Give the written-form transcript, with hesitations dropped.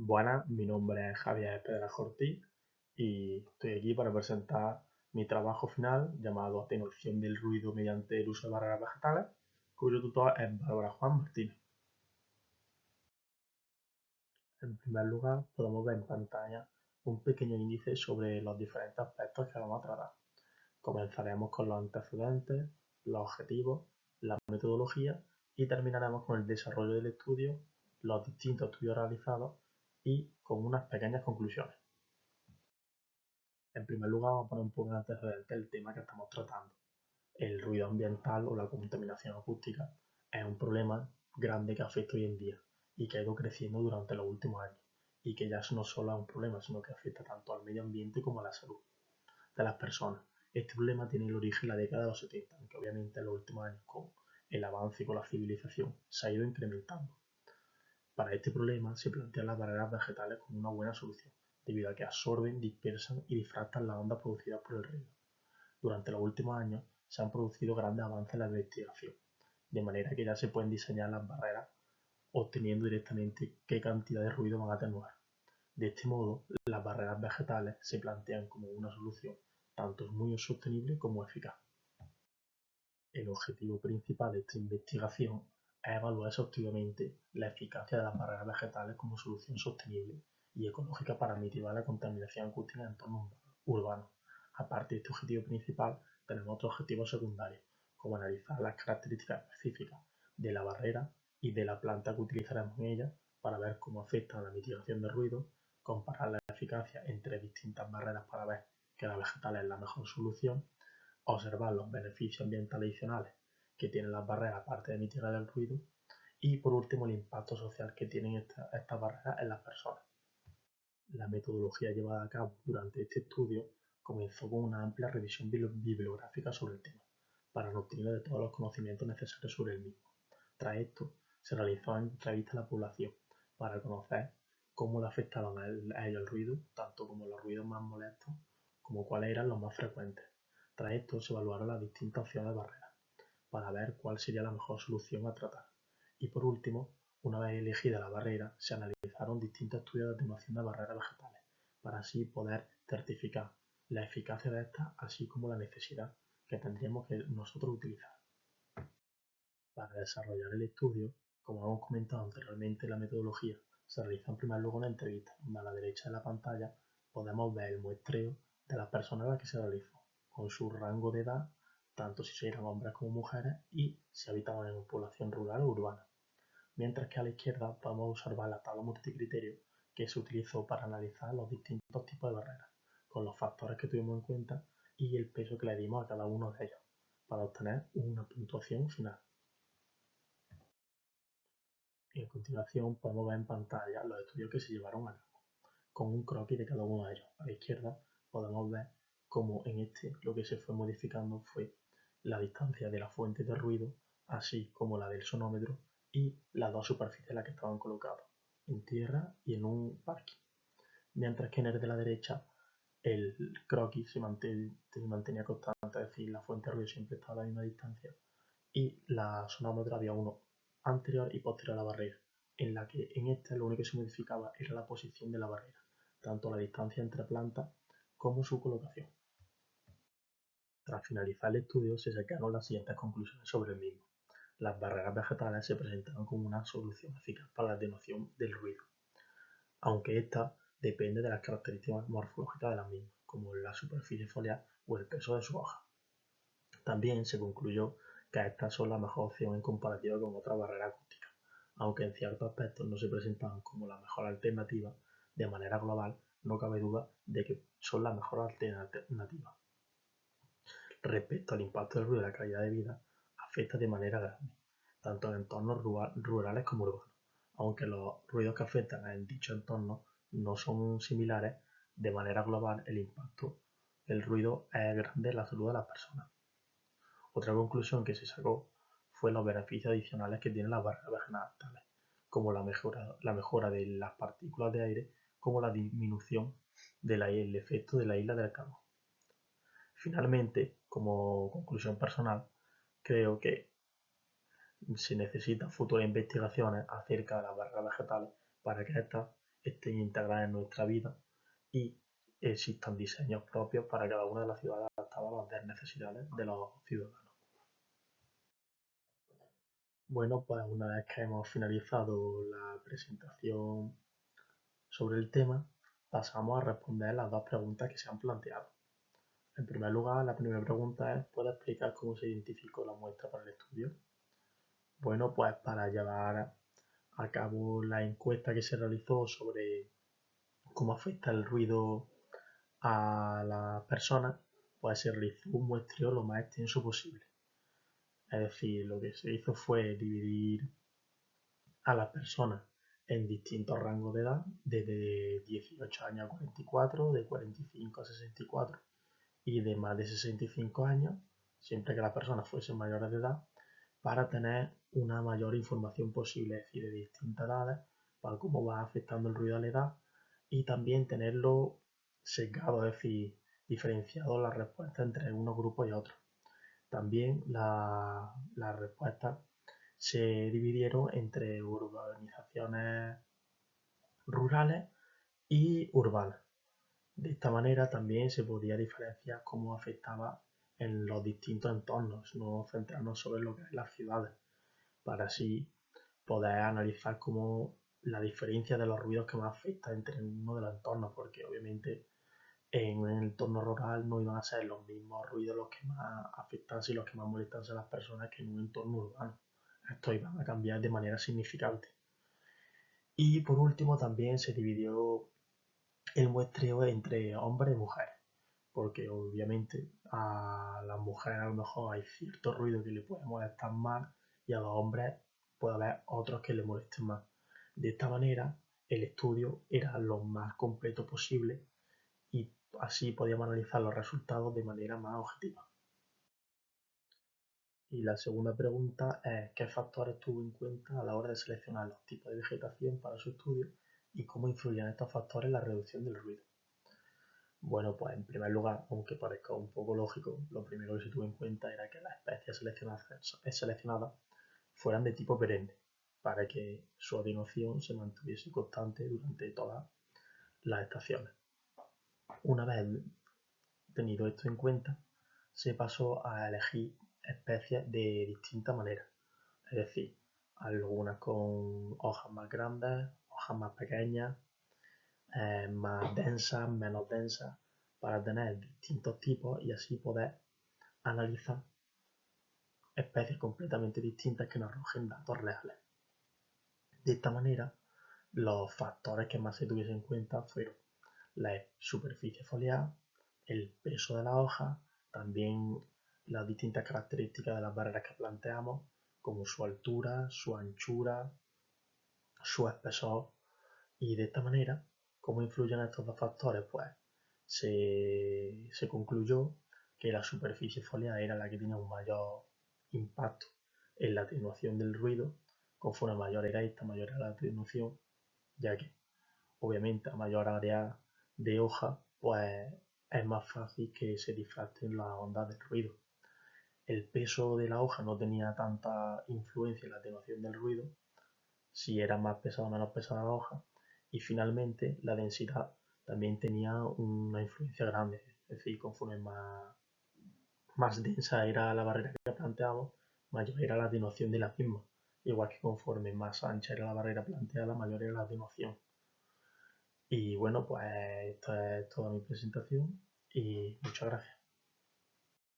Buenas, mi nombre es Javier Pedra Ortiz y estoy aquí para presentar mi trabajo final llamado Atenuación del ruido mediante el uso de barreras vegetales, cuyo tutor es Bárbara Juan Martínez. En primer lugar, podemos ver en pantalla un pequeño índice sobre los diferentes aspectos que vamos a tratar. Comenzaremos con los antecedentes, los objetivos, la metodología y terminaremos con el desarrollo del estudio, los distintos estudios realizados y con unas pequeñas conclusiones. En primer lugar, vamos a poner un poco en antecedente el tema que estamos tratando. El ruido ambiental o la contaminación acústica es un problema grande que afecta hoy en día y que ha ido creciendo durante los últimos años y que ya no solo es un problema, sino que afecta tanto al medio ambiente como a la salud de las personas. Este problema tiene el origen en la década de los 70, aunque obviamente en los últimos años con el avance y con la civilización se ha ido incrementando. Para este problema se plantean las barreras vegetales como una buena solución, debido a que absorben, dispersan y difractan las ondas producidas por el ruido. Durante los últimos años se han producido grandes avances en la investigación, de manera que ya se pueden diseñar las barreras obteniendo directamente qué cantidad de ruido van a atenuar. De este modo, las barreras vegetales se plantean como una solución tanto muy sostenible como eficaz. El objetivo principal de esta investigación es evaluar exhaustivamente la eficacia de las barreras vegetales como solución sostenible y ecológica para mitigar la contaminación acústica en entornos urbanos. Aparte de este objetivo principal, tenemos otros objetivos secundarios, como analizar las características específicas de la barrera y de la planta que utilizaremos en ella para ver cómo afecta a la mitigación de ruido, comparar la eficacia entre distintas barreras para ver que la vegetal es la mejor solución, observar los beneficios ambientales adicionales que tienen las barreras aparte de mitigar el ruido y por último el impacto social que tienen estas barreras en las personas. La metodología llevada a cabo durante este estudio comenzó con una amplia revisión bibliográfica sobre el tema, para obtener de todos los conocimientos necesarios sobre el mismo. Tras esto, se realizó entrevistas a la población para conocer cómo le afectaban a ellos el ruido, tanto como los ruidos más molestos, como cuáles eran los más frecuentes. Tras esto, se evaluaron las distintas opciones de barreras, para ver cuál sería la mejor solución a tratar. Y por último, una vez elegida la barrera, se analizaron distintos estudios de atenuación de barreras vegetales, para así poder certificar la eficacia de estas, así como la necesidad que tendríamos que nosotros utilizar. Para desarrollar el estudio, como hemos comentado anteriormente, la metodología se realiza en primer lugar una entrevista, donde a la derecha de la pantalla podemos ver el muestreo de las personas a las que se realizó, con su rango de edad, tanto si eran hombres como mujeres y si habitaban en población rural o urbana. Mientras que a la izquierda podemos observar la tabla multicriterio que se utilizó para analizar los distintos tipos de barreras, con los factores que tuvimos en cuenta y el peso que le dimos a cada uno de ellos, para obtener una puntuación final. Y a continuación podemos ver en pantalla los estudios que se llevaron a cabo, con un croquis de cada uno de ellos. A la izquierda podemos ver cómo en este lo que se fue modificando fue la distancia de la fuente de ruido, así como la del sonómetro y las dos superficies en las que estaban colocados, en tierra y en un parque. Mientras que en el de la derecha el croquis se mantenía constante, es decir, la fuente de ruido siempre estaba a la misma distancia y la sonómetro había uno anterior y posterior a la barrera, en la que en este lo único que se modificaba era la posición de la barrera, tanto la distancia entre plantas como su colocación. Tras finalizar el estudio se sacaron las siguientes conclusiones sobre el mismo. Las barreras vegetales se presentaron como una solución eficaz para la atenuación del ruido, aunque esta depende de las características morfológicas de las mismas, como la superficie foliar o el peso de su hoja. También se concluyó que estas son la mejor opción en comparativa con otras barreras acústicas, aunque en ciertos aspectos no se presentaban como la mejor alternativa, de manera global no cabe duda de que son la mejor alternativa. Respecto al impacto del ruido y la calidad de vida, afecta de manera grande, tanto en entornos rurales como urbanos, aunque los ruidos que afectan en dichos entornos no son similares, de manera global el impacto del ruido es grande en la salud de las personas. Otra conclusión que se sacó fue los beneficios adicionales que tienen las barreras vegetales, como la mejora de las partículas de aire, como la disminución del efecto de la isla del carbón. Finalmente, como conclusión personal, creo que se necesitan futuras investigaciones acerca de las barreras vegetales para que éstas estén integradas en nuestra vida y existan diseños propios para cada una de las ciudades adaptadas a las necesidades de los ciudadanos. Bueno, pues una vez que hemos finalizado la presentación sobre el tema, pasamos a responder las dos preguntas que se han planteado. En primer lugar, la primera pregunta es: ¿puede explicar cómo se identificó la muestra para el estudio? Bueno, pues para llevar a cabo la encuesta que se realizó sobre cómo afecta el ruido a las personas, pues se realizó un muestreo lo más extenso posible. Es decir, lo que se hizo fue dividir a las personas en distintos rangos de edad, desde 18 años a 44, de 45 a 64 y de más de 65 años, siempre que las personas fuesen mayores de edad, para tener una mayor información posible, es decir, de distintas edades, para cómo va afectando el ruido a la edad y también tenerlo sesgado, es decir, diferenciado las respuestas entre unos grupos y otros. También las respuestas se dividieron entre urbanizaciones rurales y urbanas. De esta manera también se podía diferenciar cómo afectaba en los distintos entornos, no centrarnos solo en lo que es las ciudades, para así poder analizar cómo la diferencia de los ruidos que más afecta entre uno de los entornos, porque obviamente en un entorno rural no iban a ser los mismos ruidos los que más afectan y los que más molestan a las personas que en un entorno urbano. Estos iban a cambiar de manera significante. Y por último también se dividió el muestreo entre hombres y mujeres, porque obviamente a las mujeres a lo mejor hay cierto ruido que le puede molestar más y a los hombres puede haber otros que le molesten más. De esta manera el estudio era lo más completo posible y así podíamos analizar los resultados de manera más objetiva. Y la segunda pregunta es: ¿qué factores tuvo en cuenta a la hora de seleccionar los tipos de vegetación para su estudio y cómo influían estos factores en la reducción del ruido? Bueno, pues en primer lugar, aunque parezca un poco lógico, lo primero que se tuvo en cuenta era que las especies seleccionadas fueran de tipo perenne, para que su atenuación se mantuviese constante durante todas las estaciones. Una vez tenido esto en cuenta, se pasó a elegir especies de distintas maneras, es decir, algunas con hojas más grandes, hojas más pequeñas, más densas, menos densas, para tener distintos tipos y así poder analizar especies completamente distintas que nos arrojen datos reales. De esta manera, los factores que más se tuviesen en cuenta fueron la superficie foliar, el peso de la hoja, también las distintas características de las barreras que planteamos, como su altura, su anchura, su espesor. Y de esta manera, ¿cómo influyen estos dos factores? Pues se concluyó que la superficie foliar era la que tenía un mayor impacto en la atenuación del ruido. Conforme mayor era esta, mayor era la atenuación, ya que obviamente a mayor área de hoja, pues es más fácil que se difracten las ondas del ruido. El peso de la hoja no tenía tanta influencia en la atenuación del ruido, si era más pesada o menos pesada la hoja, y finalmente la densidad también tenía una influencia grande, es decir, conforme más densa era la barrera que planteamos, mayor era la atenuación de la misma, igual que conforme más ancha era la barrera planteada, mayor era la atenuación. Y bueno, pues esta es toda mi presentación y muchas gracias.